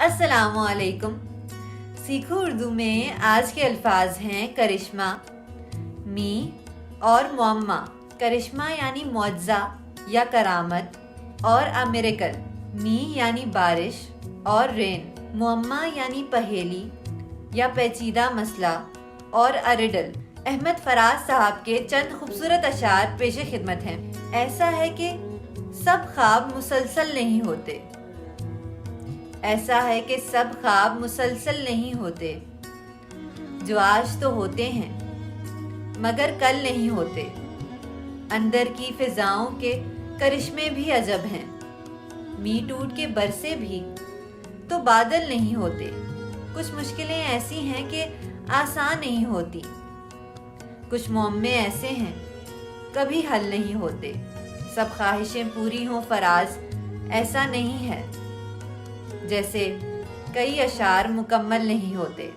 السلام علیکم۔ سیکھو اردو میں آج کے الفاظ ہیں کرشمہ، می اور معمہ۔ کرشمہ یعنی معجزہ یا کرامت، اور امیریکل می یعنی بارش اور رین۔ معمہ یعنی پہیلی یا پیچیدہ مسئلہ اور اریڈل۔ احمد فراز صاحب کے چند خوبصورت اشعار پیش خدمت ہیں۔ ایسا ہے کہ سب خواب مسلسل نہیں ہوتے، ایسا ہے کہ سب خواب مسلسل نہیں ہوتے، جو آج تو ہوتے ہیں مگر کل نہیں ہوتے۔ اندر کی فضاؤں کے کرشمے بھی عجب ہیں، می ٹوٹ کے برسے بھی تو بادل نہیں ہوتے۔ کچھ مشکلیں ایسی ہیں کہ آسان نہیں ہوتی، کچھ معمے ایسے ہیں کبھی حل نہیں ہوتے۔ سب خواہشیں پوری ہوں فراز، ایسا نہیں ہے جیسے کئی اشعار مکمل نہیں ہوتے۔